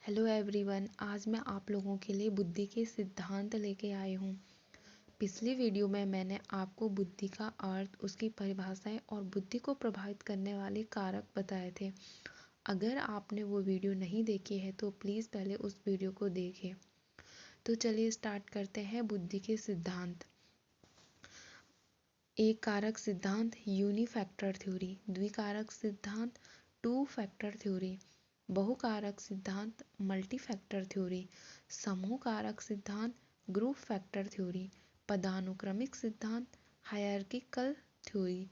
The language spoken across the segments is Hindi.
हेलो एवरीवन, आज मैं आप लोगों के लिए बुद्धि के सिद्धांत लेके आई हूँ। पिछली वीडियो में मैंने आपको बुद्धि का अर्थ, उसकी परिभाषाएं और बुद्धि को प्रभावित करने वाले कारक बताए थे। अगर आपने वो वीडियो नहीं देखी है तो प्लीज़ पहले उस वीडियो को देखें। तो चलिए स्टार्ट करते हैं बुद्धि के सिद्धांत। एक कारक सिद्धांत यूनिफैक्टर थ्योरी, द्विकारक सिद्धांत टू फैक्टर थ्योरी, बहुकारक सिद्धांत मल्टीफैक्टर थ्योरी, समूह कारक सिद्धांत ग्रुप फैक्टर थ्योरी, पदानुक्रमिक सिद्धांत हायरार्किकल थ्योरी,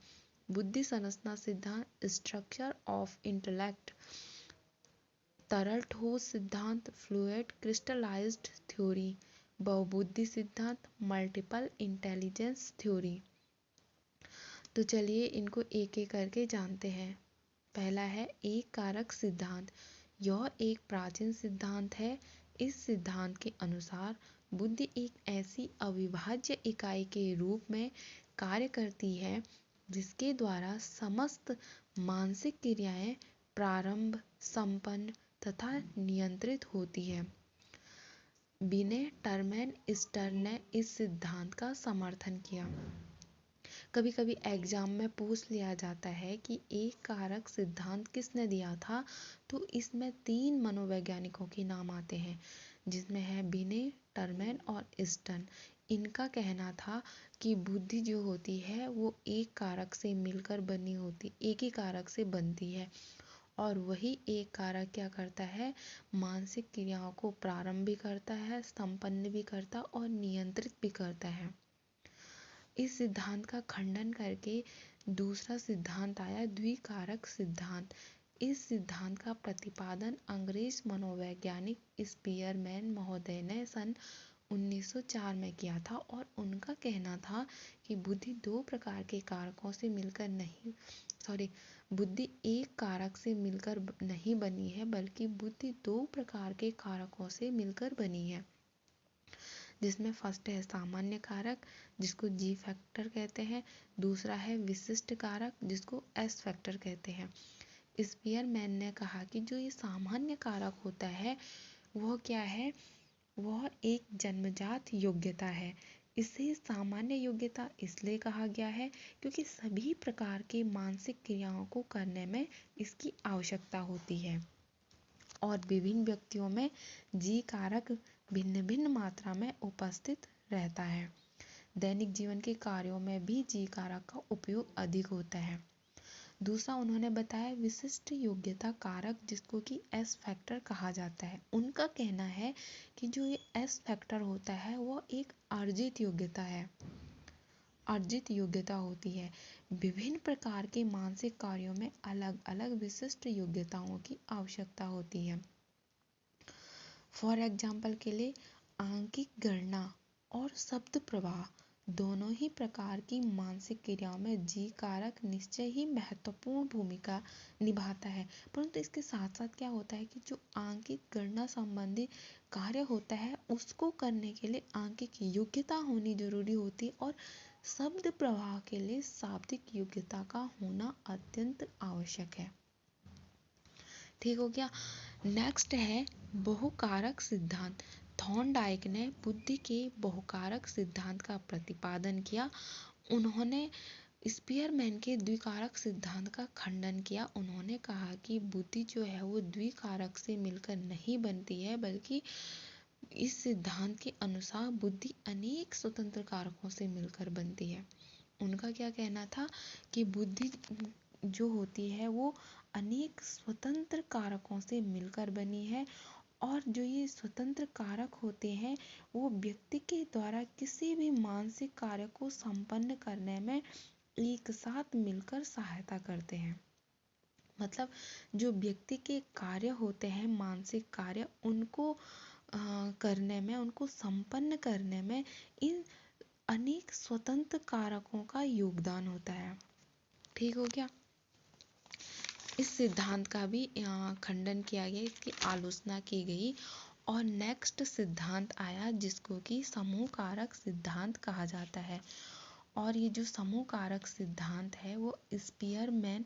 बुद्धि संरचना सिद्धांत स्ट्रक्चर ऑफ इंटेलेक्ट, तरल ठोस सिद्धांत फ्लूइड क्रिस्टलाइज्ड थ्योरी, बहुबुद्धि सिद्धांत मल्टीपल इंटेलिजेंस थ्योरी। तो चलिए इनको एक एक करके जानते हैं। पहला है एक कारक सिद्धांत। यह एक प्राचीन सिद्धांत है। इस सिद्धांत के अनुसार बुद्धि एक ऐसी अविभाज्य इकाई के रूप में कार्य करती है जिसके द्वारा समस्त मानसिक क्रियाएं प्रारंभ, संपन्न तथा नियंत्रित होती है। बिने टर्मेन स्टर्न ने इस सिद्धांत का समर्थन किया। कभी कभी एग्जाम में पूछ लिया जाता है कि एक कारक सिद्धांत किसने दिया था, तो इसमें 3 मनोवैज्ञानिकों के नाम आते हैं, जिसमें है बिने, टर्मेन और स्टर्न। इनका कहना था कि बुद्धि जो होती है वो एक कारक से मिलकर बनी होती, एक ही कारक से बनती है, और वही एक कारक क्या करता है, मानसिक क्रियाओं को प्रारंभ भी करता है, संपन्न भी करता और नियंत्रित भी करता है। इस सिद्धांत का खंडन करके दूसरा सिद्धांत आया, द्विकारक सिद्धांत। इस सिद्धांत का प्रतिपादन अंग्रेज मनोवैज्ञानिक स्पीयरमैन महोदय ने सन 1904 में किया था, और उनका कहना था कि बुद्धि 2 प्रकार के कारकों से मिलकर बुद्धि एक कारक से मिलकर नहीं बनी है, बल्कि बुद्धि 2 प्रकार के कारकों से मिलकर बनी है, जिसमें फर्स्ट है सामान्य कारक, जिसको जी फैक्टर कहते हैं। दूसरा है विशिष्ट कारक, जिसको एस फैक्टर कहते हैं। स्पीयरमैन ने कहा कि जो ये सामान्य कारक होता है वह क्या है, वह एक जन्मजात योग्यता है। इसे सामान्य योग्यता इसलिए कहा गया है क्योंकि सभी प्रकार के मानसिक क्रियाओं को करने में इसकी आवश्यकता होती है, और विभिन्न व्यक्तियों में जी कारक भिन्न भिन्न मात्रा में उपस्थित रहता है। दैनिक जीवन के कार्यों में भी जी कारक का उपयोग अधिक होता है। दूसरा उन्होंने बताया विशिष्ट योग्यता कारक, जिसको कि एस फैक्टर कहा जाता है। उनका कहना है कि जो ये एस फैक्टर होता है वह एक अर्जित योग्यता है, अर्जित योग्यता होती है। विभिन्न प्रकार के मानसिक कार्यों में अलग अलग विशिष्ट योग्यताओं की आवश्यकता होती है। फॉर एग्जाम्पल के लिए आंकिक गणना और शब्द प्रवाह दोनों ही प्रकार की मानसिक क्रियाओं में जी कारक निश्चय ही महत्वपूर्ण भूमिका निभाता है। परंतु इसके साथ साथ क्या होता है कि जो आंकिक गणना संबंधी कार्य होता है उसको करने के लिए आंकिक योग्यता होनी जरूरी होती है, और शब्द प्रवाह के लिए शाब्दिक योग्यता का होना अत्यंत आवश्यक है। ठीक हो गया। नेक्स्ट है बहुकारक सिद्धांत। थॉर्नडाइक ने बुद्धि के बहुकारक सिद्धांत का प्रतिपादन किया। उन्होंने स्पीयरमैन के द्विकारक सिद्धांत का खंडन किया। उन्होंने कहा कि बुद्धि जो है वो द्विकारक से मिलकर नहीं बनती है, बल्कि इस सिद्धांत के अनुसार बुद्धि अनेक स्वतंत्र कारकों से मिलकर बनती है। उनका क्या कहना था कि बुद्धि जो होती है वो अनेक स्वतंत्र कारकों से मिलकर बनी है, और जो ये स्वतंत्र कारक होते हैं वो व्यक्ति के द्वारा किसी भी मानसिक कार्य को संपन्न करने में एक साथ मिलकर सहायता करते हैं। मतलब जो व्यक्ति के कार्य होते हैं, मानसिक कार्य, उनको करने में, उनको संपन्न करने में इन अनेक स्वतंत्र कारकों का योगदान होता है। ठीक हो गया। इस सिद्धांत का भी खंडन किया गया, इसकी आलोचना की गई, और नेक्स्ट सिद्धांत आया जिसको कि समूह कारक सिद्धांत कहा जाता है। और ये जो समूह कारक सिद्धांत है वो स्पीयरमैन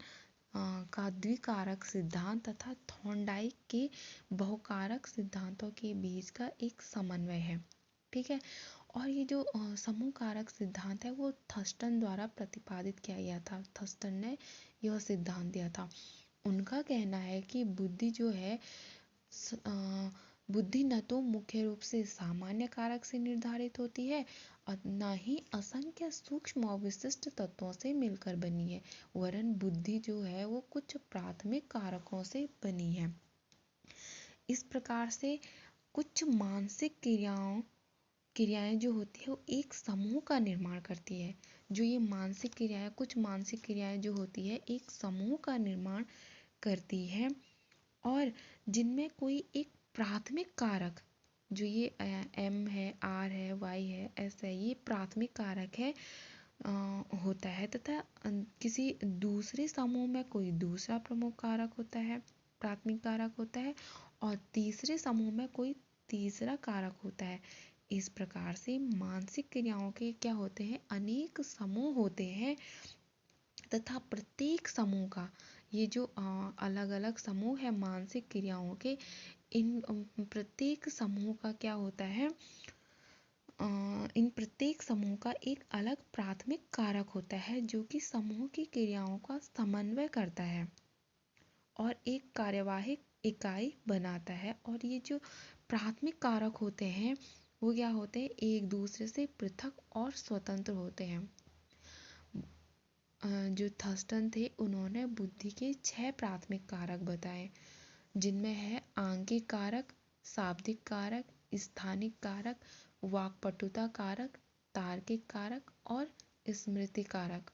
का द्विकारक सिद्धांत तथा थॉर्नडाइक के बहुकारक सिद्धांतों के बीच का एक समन्वय है। ठीक है। और ये जो समूह कारक सिद्धांत है वो थर्स्टन द्वारा प्रतिपादित किया गया था। थर्स्टन ने यह सिद्धांत दिया था। उनका कहना है कि बुद्धि जो है बुद्धि न तो मुख्य रूप से सामान्य कारक से निर्धारित होती है और न ही असंख्य सूक्ष्म और विशिष्ट तत्वों से मिलकर बनी है, वरन बुद्धि जो है वो कुछ प्राथमिक कारकों से बनी है। इस प्रकार से कुछ मानसिक क्रियाएं जो होती है वो एक समूह का निर्माण करती है। जो ये मानसिक क्रियाएं, कुछ मानसिक क्रियाएं जो होती है एक समूह का निर्माण करती है और जिनमें कोई एक प्राथमिक कारक, जो ये एम है, आर है, वाई है, एस है, ये प्राथमिक कारक है होता है तथा किसी दूसरे समूह में कोई दूसरा प्रमुख कारक होता है, प्राथमिक कारक होता है, और तीसरे समूह में कोई तीसरा कारक होता है। इस प्रकार से मानसिक क्रियाओं के क्या होते हैं, अनेक समूह होते हैं तथा प्रत्येक समूह का, ये जो अलग अलग समूह है मानसिक क्रियाओं के, इन प्रत्येक समूह का क्या होता है, इन प्रत्येक समूह का एक अलग प्राथमिक कारक होता है जो कि समूह की क्रियाओं का समन्वय करता है और एक कार्यवाही इकाई बनाता है। और ये जो प्राथमिक कारक होते हैं वो क्या होते हैं, एक दूसरे से पृथक और स्वतंत्र होते हैं। जो थर्स्टन थे उन्होंने बुद्धि के 6 प्राथमिक कारक बताए, जिनमें है आंगिक कारक, शाब्दिक कारक, स्थानिक कारक, वाक्पटुता कारक, तार्किक कारक और स्मृति कारक।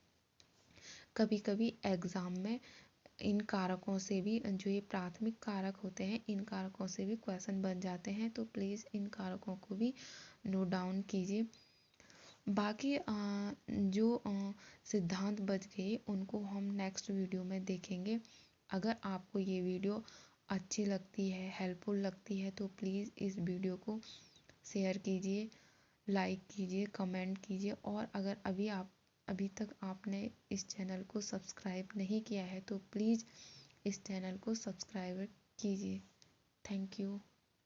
कभी कभी एग्जाम में इन कारकों से भी, जो ये प्राथमिक कारक होते हैं इन कारकों से भी क्वेश्चन बन जाते हैं, तो प्लीज़ इन कारकों को भी नोट डाउन कीजिए। बाकी जो सिद्धांत बच गए उनको हम नेक्स्ट वीडियो में देखेंगे। अगर आपको ये वीडियो अच्छी लगती है, हेल्पफुल लगती है, तो प्लीज़ इस वीडियो को शेयर कीजिए, लाइक कीजिए, कमेंट कीजिए, और अगर अभी तक आपने इस चैनल को सब्सक्राइब नहीं किया है तो प्लीज़ इस चैनल को सब्सक्राइब कीजिए। Thank you.